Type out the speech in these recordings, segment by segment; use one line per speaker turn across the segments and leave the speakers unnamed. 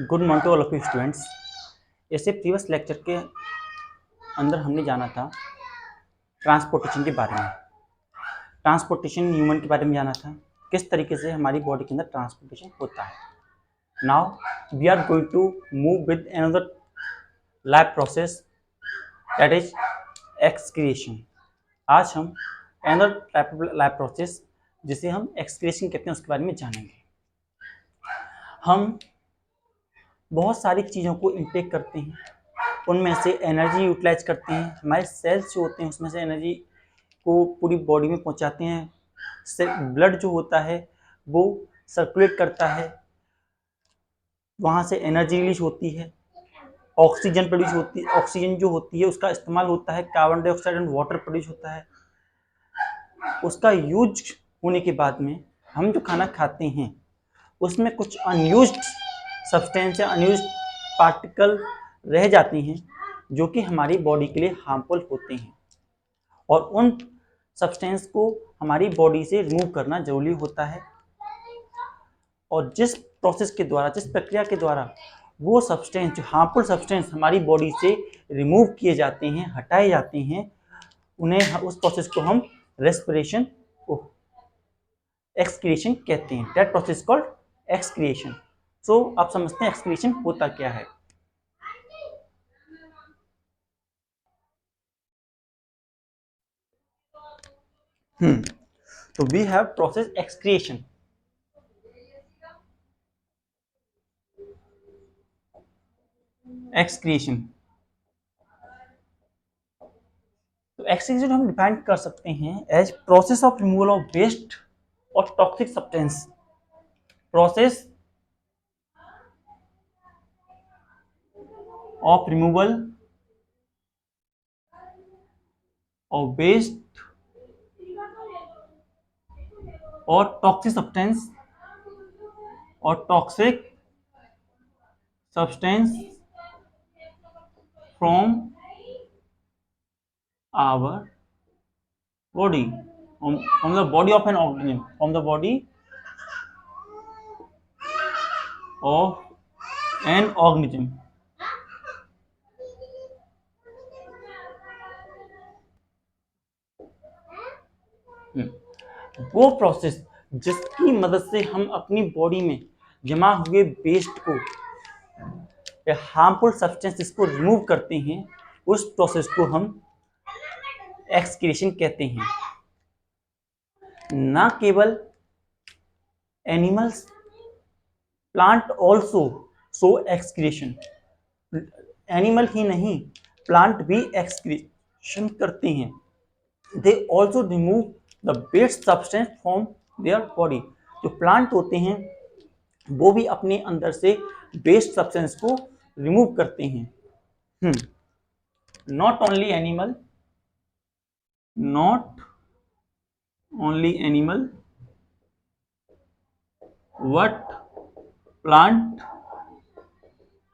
Good morning to all of you students. जैसे previous lecture के अंदर हमने जाना था ट्रांसपोर्टेशन के बारे में। ट्रांसपोर्टेशन ह्यूमन के बारे में जाना था, किस तरीके से हमारी बॉडी के अंदर ट्रांसपोर्टेशन होता है। Now we are going to move with another life process, that is excretion. आज हम अनदर लाइफ प्रोसेस जिसे हम एक्सक्रिएशन कहते हैं उसके बारे में जानेंगे। हम बहुत सारी चीज़ों को इनटेक करते हैं, उनमें से एनर्जी यूटिलाइज करते हैं। हमारे सेल्स जो होते हैं उसमें से एनर्जी को पूरी बॉडी में पहुंचाते हैं। ब्लड जो होता है वो सर्कुलेट करता है, वहाँ से एनर्जी रिलीज होती है। ऑक्सीजन प्रोड्यूस होती है, ऑक्सीजन जो होती है उसका इस्तेमाल होता है। Carbon dioxide and water produce होता है। उसका यूज होने के बाद में हम जो खाना खाते हैं उसमें कुछ अनयूज्ड सब्सटेंस या अनयूज्ड पार्टिकल रह जाते हैं जो कि हमारी बॉडी के लिए हार्मफुल होते हैं, और उन सब्सटेंस को हमारी बॉडी से रिमूव करना जरूरी होता है। और जिस प्रोसेस के द्वारा, जिस प्रक्रिया के द्वारा वो सब्सटेंस, जो हार्मफुल सब्सटेंस हमारी बॉडी से रिमूव किए जाते हैं, हटाए जाते हैं, उन्हें, उस प्रोसेस को हम रेस्पिरेशन, एक्सक्रिएशन कहते हैं। That process called excretion. So आप समझते हैं एक्सक्रिएशन होता क्या है। So we have process excretion. Excretion. तो एक्सक्रीशन हम डिफाइन कर सकते हैं as process of removal of waste और toxic substance. Process of removal of waste और टॉक्सिक सब्सटेंस और toxic substance from our body, from the body of an organism, from the body of an organism. वो process जिसकी मदद से हम अपनी body में जमा हुए वेस्ट को या हार्मफुल सब्सटेंसेस को रिमूव करते हैं, उस प्रोसेस को हम एक्सक्रीशन कहते हैं। ना केवल animals, plant also so excretion. Animal ही नहीं, प्लांट भी एक्सक्रीशन करते हैं। They also remove the waste substance from their body. जो प्लांट होते हैं वो भी अपने अंदर से वेस्ट सब्सटेंस को रिमूव करते हैं। Not only animal, not only animal, what plant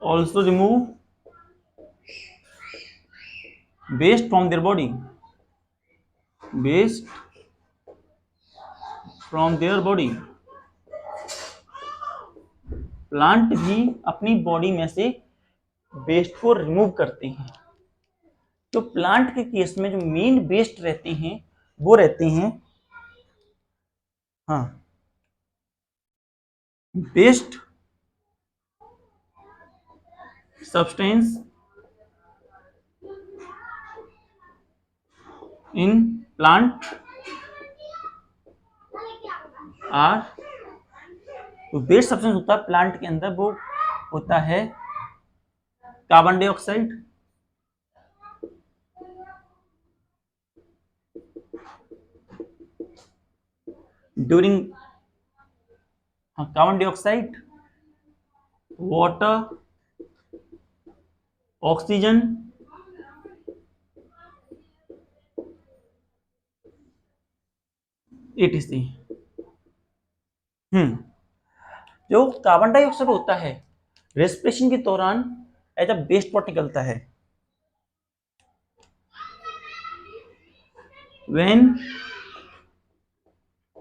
also remove waste from their body, waste from their body। Plant भी अपनी बॉडी में से वेस्ट को रिमूव करते हैं। तो प्लांट के केस में जो मेन वेस्ट रहते हैं वो रहते हैं waste substance in plant are, तो वेस्ट सब्सटेंस होता है प्लांट के अंदर, वो होता है carbon dioxide, during carbon dioxide, water, oxygen, etc। जो कार्बन डाइऑक्साइड होता है रेस्पिरेशन के दौरान एज अ वेस्ट पॉट निकलता है। When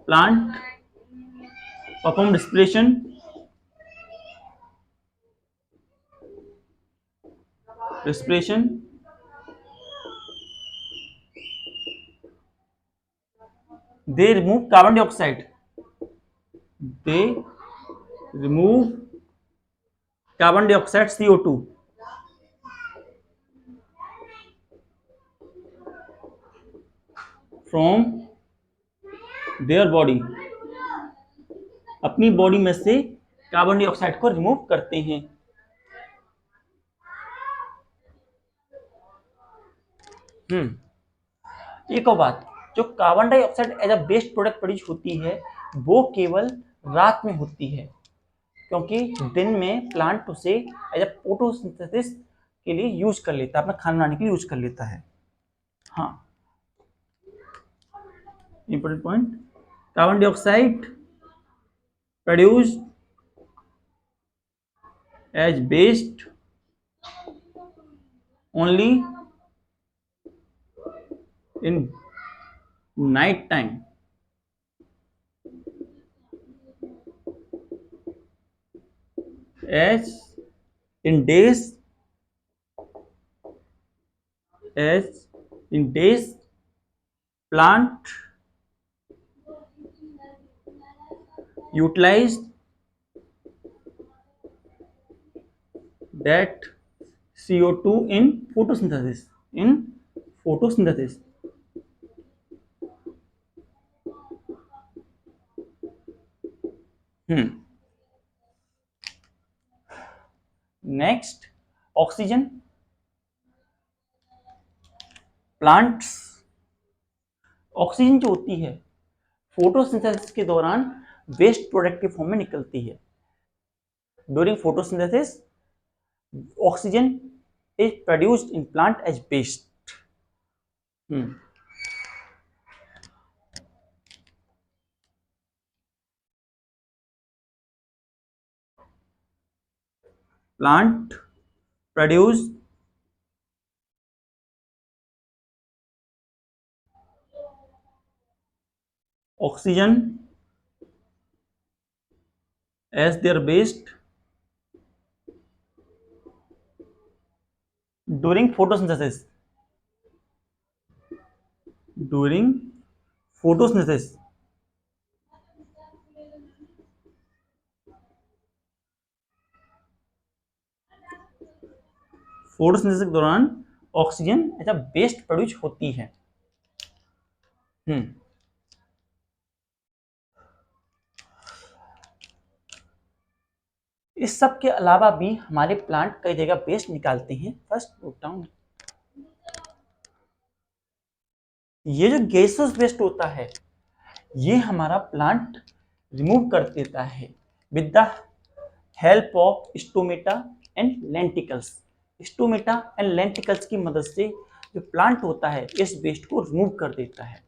plant perform respiration, respiration, they remove carbon dioxide, they remove carbon dioxide CO2 from their body, अपनी body में से कार्बन डाइऑक्साइड को रिमूव करते हैं। एक और बात, जो carbon dioxide as a waste product produce होती है वो केवल रात में होती है, क्योंकि दिन में प्लांट उसे एज अ फोटोसिंथेसिस के लिए यूज कर लेता है, अपना खाना बनाने के लिए यूज कर लेता है। हाँ, important point, carbon dioxide produced as waste only in night time, as in days, plant utilized that CO2 in photosynthesis, next, oxygen. Plants oxygen जो होती है फोटोसिंथेसिस के दौरान वेस्ट प्रोडक्ट के फॉर्म में निकलती है। During photosynthesis oxygen is produced in plant as waste. Plant produce oxygen as their waste during photosynthesis. Photosynthesis के दौरान oxygen as a waste produce होती है। इस सब के अलावा भी हमारे प्लांट कई जगह वेस्ट निकालते हैं। फर्स्ट नोट डाउन, ये जो गैसेस वेस्ट होता है ये हमारा प्लांट रिमूव कर देता है with the help of stomata and lenticels. Stomata and lenticels की मदद से जो प्लांट होता है इस वेस्ट को रिमूव कर देता है।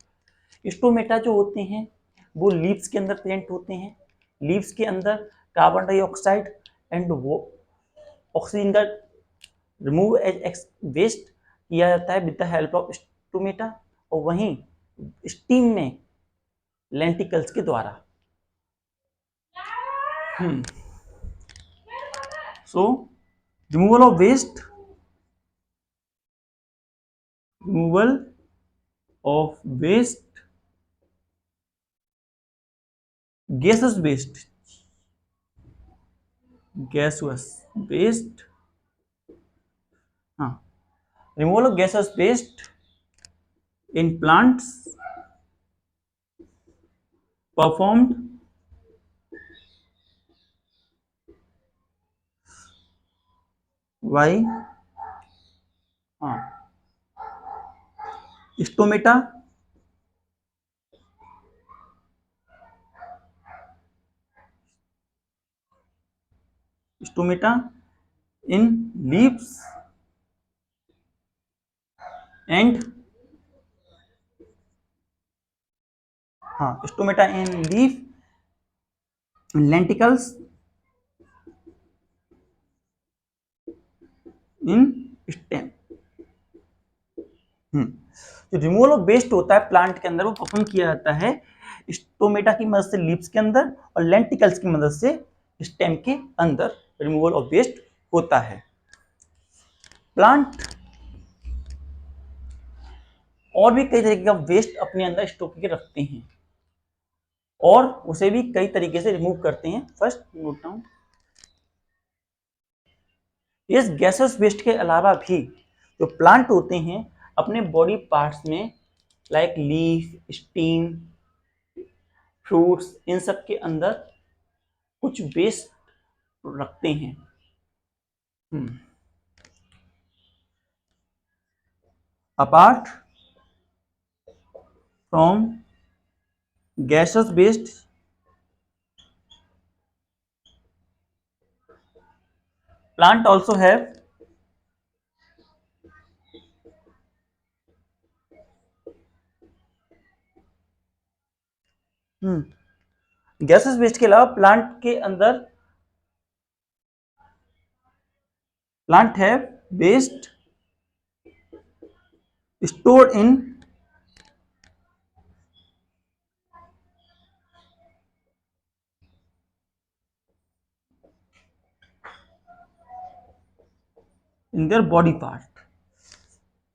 स्टोमेटा जो होते हैं वो लीव्स के अंदर प्रेजेंट होते हैं। लीव्स के अंदर कार्बन डाइऑक्साइड एंड वो ऑक्सीजन का रिमूव एज वेस्ट किया जाता है with the help of stomata, और वहीं स्टीम में लेंटिकल्स के द्वारा। So removal of waste, gaseous waste, removal of gaseous waste in plants performed by stomata in leaves and stomata in leaf, lenticles in stem। जो removal of waste होता है plant के अंदर वो परफॉर्म किया जाता है स्टोमेटा की मदद से लीव्स के अंदर, और लेंटिकल्स की मदद से स्टेम के अंदर रिमूवल ऑफ वेस्ट होता है। प्लांट और भी कई तरीके का वेस्ट अपने अंदर स्टोर करके रखते हैं और उसे भी कई तरीके से रिमूव करते हैं। फर्स्ट नोट डाउन, इस गैसेस वेस्ट के अलावा भी जो प्लांट होते हैं अपने बॉडी पार्ट्स में लाइक लीफ, स्टीम, फ्रूट्स, इन सब के अंदर कुछ वेस्ट रखते हैं। Apart from gaseous waste, plant also have gaseous waste के अलावा plant have waste stored in their body part।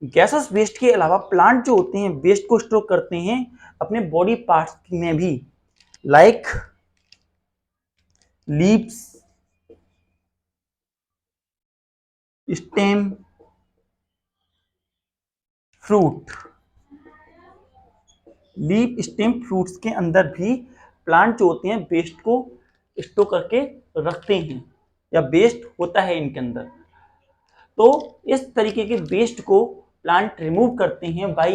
गैसेस वेस्ट के अलावा प्लांट जो होते हैं वेस्ट को स्टोर करते हैं अपने बॉडी पार्ट्स में भी, like leaves, stem, fruit. Leaf, stem, fruits के अंदर भी प्लांट जो होते हैं वेस्ट को स्टोर करके रखते हैं या वेस्ट होता है इनके अंदर। तो इस तरीके के वेस्ट को प्लांट रिमूव करते हैं by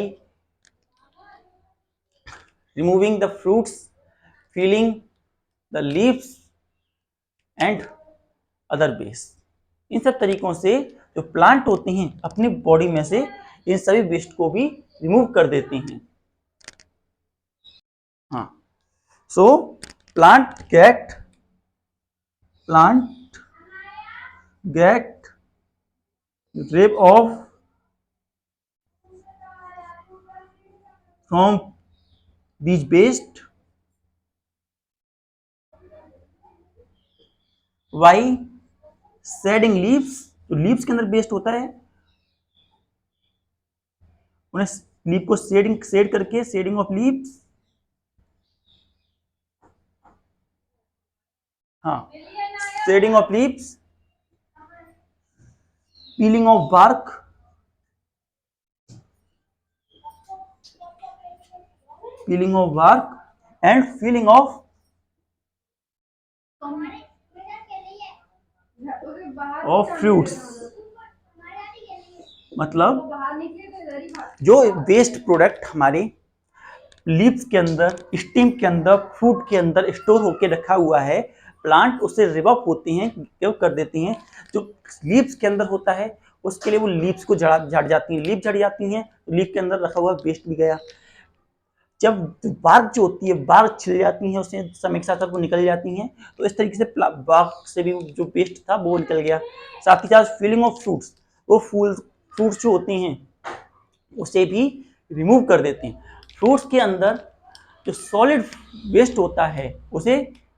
removing the fruits, feeling the leaves and other waste. इन सब तरीकों से जो प्लांट होते हैं अपनी बॉडी में से इन सभी वेस्ट को भी रिमूव कर देते हैं। हाँ, so plant get rid of from these waste by shedding leaves. तो लीव्स के अंदर वेस्ट होता है, उन्हें लीव को शेड करके, शेडिंग ऑफ लीव्स, हाँ, shedding of leaves, peeling of bark, and feeling of fruits. मतलब जो वेस्ट प्रोडक्ट हमारे लीव्स के अंदर, स्टीम के अंदर, फ्रूट के अंदर स्टोर होके रखा हुआ है, प्लांट उससे रिव अप होते हैं, क्या कर देते हैं, जो लीव्स के अंदर होता है उसके लिए वो लीव्स को झड़ जाती हैं, लीव झड़ जाती हैं, लीव के अंदर रखा हुआ वेस्ट भी गया। जब बार्क जो होती है, बार्क छिल जाती है, उससे समय के साथ वो निकल जाती हैं, तो इस तरीके से बार्क से भी जो वेस्ट था वो निकल गया। साथ ही साथ फीलिंग ऑफ फ्रूट्स, वो फ्रूट्स जो होते हैं उसे भी रिमूव कर देते हैं। फ्रूट्स के अंदर जो सॉलिड वेस्ट होता है उसे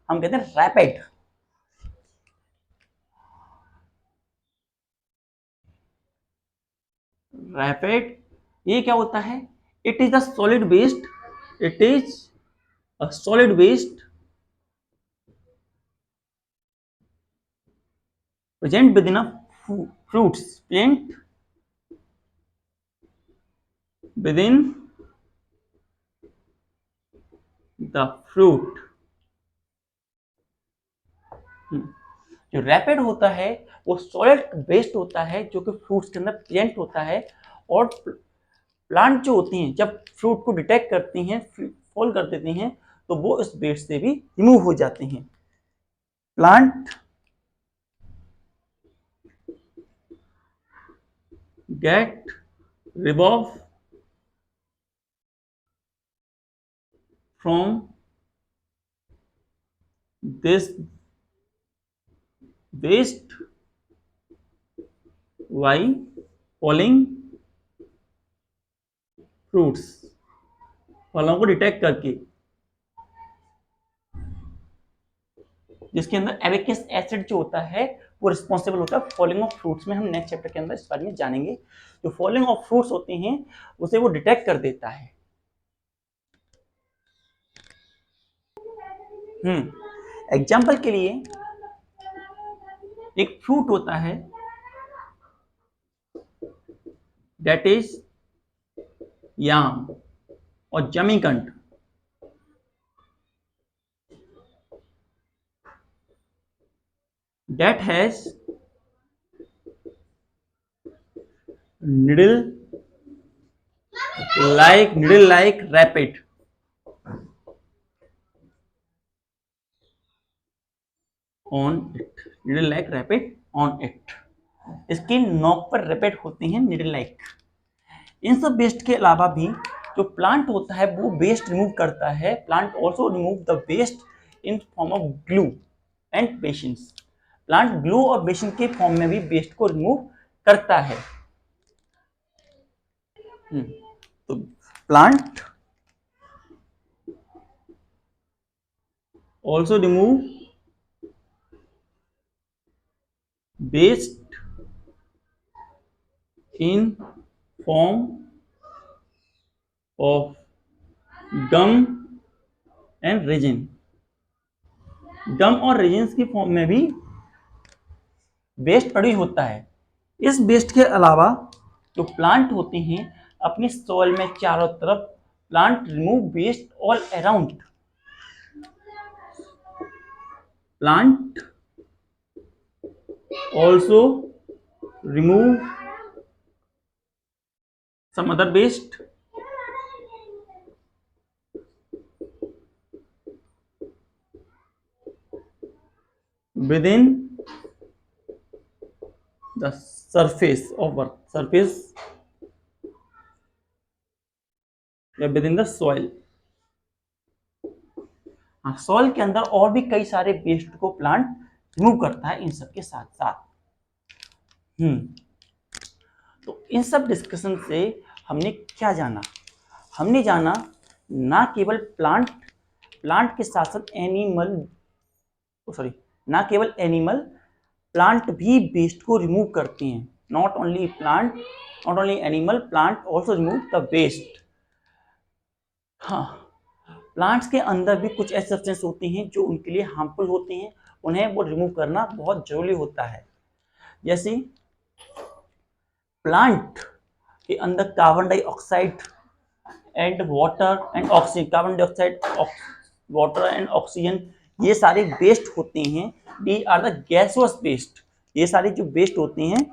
हम कहते हैं रैपिड। ये क्या होता है? It is the solid waste, it is a solid waste present within a fruits, present within the fruit। जो रैपिड होता है वो सॉलिड वेस्ट होता है जो कि फ्रूट्स के अंदर प्रेजेंट होता है, और प्लांट जो होती हैं जब फ्रूट को डिटेक्ट करती हैं, फॉल कर देते हैं, तो वो इस वेस्ट से भी रिमूव हो जाते हैं। Plant get remove from this waste by falling fruits, फलों को डिटेक्ट करके, जिसके अंदर एबिकस एसिड जो होता है वो रिस्पॉन्सिबल होता है फॉलिंग ऑफ फ्रूट्स में। हम नेक्स्ट चैप्टर के अंदर इस बारे में जानेंगे। जो फॉलिंग ऑफ फ्रूट्स होते हैं उसे वो डिटेक्ट कर देता है। एग्जाम्पल के लिए एक फ्रूट होता है दैट इज याम और जमीकंड। that has needle like rapid on it, needle like rapid on it। इसके नोक पर रैपिड होते हैं needle like। इन सब वेस्ट के अलावा भी जो प्लांट होता है वो वेस्ट रिमूव करता है। Plant also remove the waste in form of glue and basins. Plant glue और बेसिन के फॉर्म में भी वेस्ट को रिमूव करता है। तो plant also remove waste in form of gum and resin. Gum और रेजिन्स की फॉर्म में भी वेस्ट प्रोड्यूस होता है। इस वेस्ट के अलावा जो प्लांट होते हैं अपनी सॉइल में चारों तरफ plant remove waste all around. Plant also remove some other waste within the surface of earth, surface या within the soil। हाँ, सॉइल के अंदर और भी कई सारे वेस्ट को प्लांट रिमूव करता है इन सब के साथ साथ। तो इन सब डिस्कशन से हमने क्या जाना? हमने जाना ना केवल प्लांट के साथ साथ ना केवल एनिमल, प्लांट भी वेस्ट को रिमूव करते हैं। Not only animal, plant also remove the waste. हाँ, प्लांट्स के अंदर भी कुछ ऐसे सब्सटेंस होते हैं जो उनके लिए हार्मफुल होते हैं, उन्हें वो रिमूव करना बहुत जरूरी होता है। जैसे प्लांट के अंदर carbon dioxide and water and oxygen, carbon dioxide, water and oxygen, ये सारे वेस्ट होते हैं। They are the gaseous waste. ये सारे जो वेस्ट होते हैं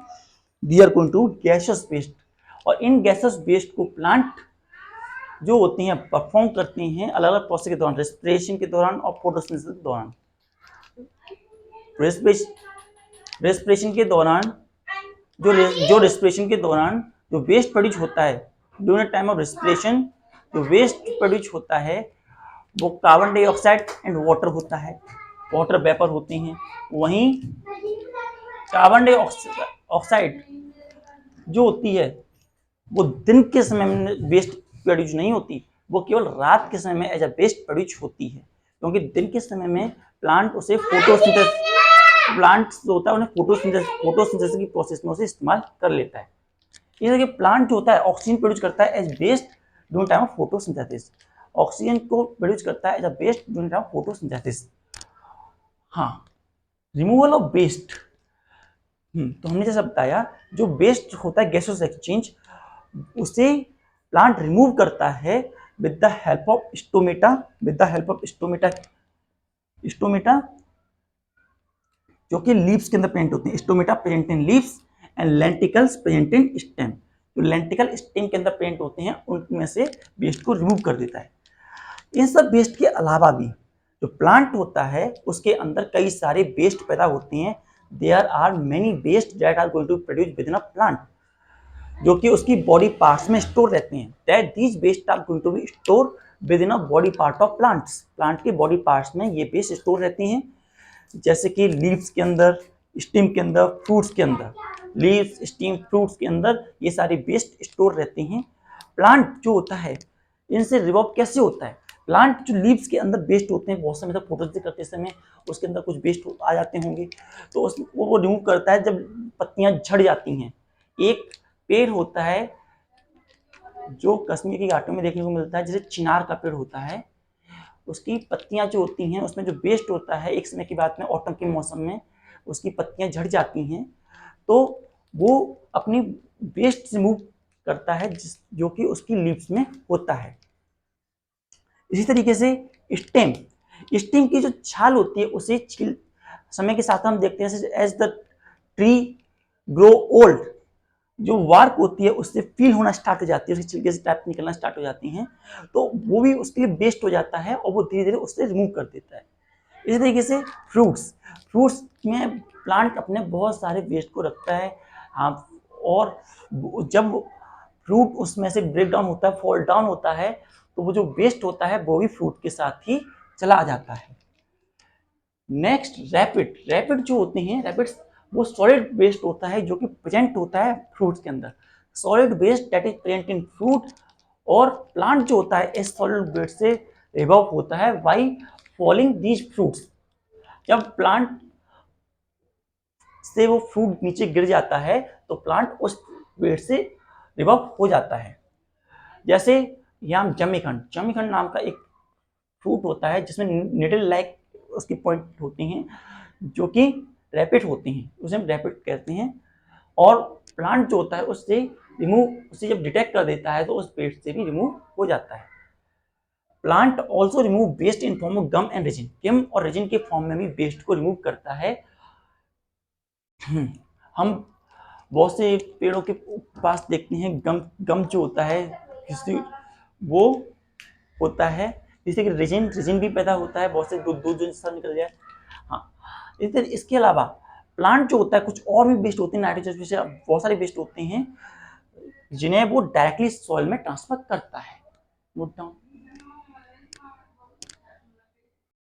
they are going to gaseous waste. और इन गैसियस वेस्ट को प्लांट जो होते हैं परफॉर्म करते हैं अलग अलग प्रोसेस के दौरान, रेस्पिरेशन के दौरान और फोटोसिंथेसिस के दौरान। रेस्पिरेशन के दौरान रेस्पिरेशन के दौरान जो वेस्ट प्रोड्यूस होता है ड्यूरिंग टाइम ऑफ रेस्पिरेशन, जो वेस्ट प्रोड्यूस होता है वो कार्बन डाइऑक्साइड एंड वाटर होता है, वाटर वेपर होते हैं। वहीं कार्बन डाइऑक्साइड जो होती है वो दिन के समय में वेस्ट प्रोड्यूस नहीं होती, वो केवल रात के समय में एज अ वेस्ट प्रोड्यूस होती है। क्योंकि दिन के समय में प्लांट उसे प्लांट जो होता है उन्हें फोटोसिंथेसिस की प्रोसेस में उसे इस्तेमाल कर लेता है। इसलिए प्लांट जो होता है ऑक्सीजन प्रोड्यूस करता है as waste during time of photosynthesis. Oxygen को प्रोड्यूस करता है as a waste during time of photosynthesis. हाँ, रिमूवल ऑफ वेस्ट। तो हमने जैसा बताया जो वेस्ट होता है गैसियस एक्सचेंज, उसे प्लांट रिमूव करता है with the help of stomata जो कि लीव्स के अंदर प्रेजेंट होते हैं। Stomata present in leaves and lenticels present in stem. जो लेंटिकल स्टेम के अंदर प्रेजेंट होते हैं उनमें से वेस्ट को रिमूव कर देता है। इन सब वेस्ट के अलावा भी जो प्लांट होता है उसके अंदर कई सारे वेस्ट पैदा होते हैं। There are many waste that are going to produce within a plant, जो कि उसकी बॉडी पार्ट्स में स्टोर रहते हैं। That these waste are going to be store within a body part of plants. Plant के body parts में ये waste store रहते हैं, जैसे कि लीव्स के अंदर, स्टीम के अंदर, फ्रूट्स के अंदर। लीव्स, स्टीम, फ्रूट्स के अंदर ये सारे वेस्ट स्टोर रहते हैं। प्लांट जो होता है इनसे रिवॉल्व कैसे होता है? प्लांट जो लीव्स के अंदर वेस्ट होते हैं, बहुत समय तक फोटोसिंथेसिस करते समय उसके अंदर कुछ वेस्ट आ जाते होंगे, तो वो रिमूव करता है जब पत्तियां झड़ जाती हैं। एक पेड़ होता है जो कश्मीर की घाटियों में देखने को मिलता है, जैसे चिनार का पेड़ होता है, उसकी पत्तियां जो होती हैं उसमें जो वेस्ट होता है, एक समय की बात में ऑटम के मौसम में उसकी पत्तियां झड़ जाती हैं, तो वो अपनी वेस्ट रिमूव करता है जो कि उसकी लीव्स में होता है। इसी तरीके से स्टेम स्टेम की जो छाल होती है उसे छील समय के साथ हम देखते हैं as the tree grow old, जो वार्क होती है उससे फील होना स्टार्ट हो जाती है, उसके छिलके से टाइप निकलना स्टार्ट हो जाती हैं, तो वो भी उसके लिए वेस्ट हो जाता है और वो धीरे धीरे उससे रिमूव कर देता है। इसी तरीके से फ्रूट्स में प्लांट अपने बहुत सारे वेस्ट को रखता है। हाँ, और जब फ्रूट उसमें से ब्रेक डाउन होता है, फॉल डाउन होता है, तो वो जो वेस्ट होता है वो भी फ्रूट के साथ ही चला जाता है। नेक्स्ट रैपिड जो होते हैं, रैपिड्स वो सॉलिड वेस्ट होता है जो कि प्रेजेंट होता है फ्रूट्स के अंदर, solid waste that is present in fruit. और प्लांट जो होता है इस सॉलिड वेस्ट से रिवॉल्व होता है बाई फॉलिंग दीज फ्रूट्स। जब प्लांट से वो फ्रूट नीचे गिर जाता है तो प्लांट उस वेस्ट से रिवॉल्व हो जाता है। जैसे यहाँ जमीखंड नाम का एक फ्रूट होता है जिसमें निडल लाइक उसकी पॉइंट होती हैं जो कि रैपिड होती हैं, उसे हम रैपिड कहते हैं। और प्लांट जो होता है उसे जब डिटेक्ट कर देता है तो उस पेड़ से भी रिमूव हो जाता है। Plant also remove waste in form of gum and resin, gum और रेजिन के फॉर्म में भी वेस्ट को रिमूव करता है। हम बहुत से पेड़ों के पास देखते हैं गम जो होता है किसी वो होता है, जिससे कि रेजिन भी पैदा होता है, बहुत से दूध जो इंसान निकल जाए। हाँ, इसके अलावा प्लांट जो होता है कुछ और भी वेस्ट होते हैं, नाइट्रोजन से बहुत सारे वेस्ट होते हैं जिन्हें वो डायरेक्टली सॉइल में ट्रांसफर करता है। Note down.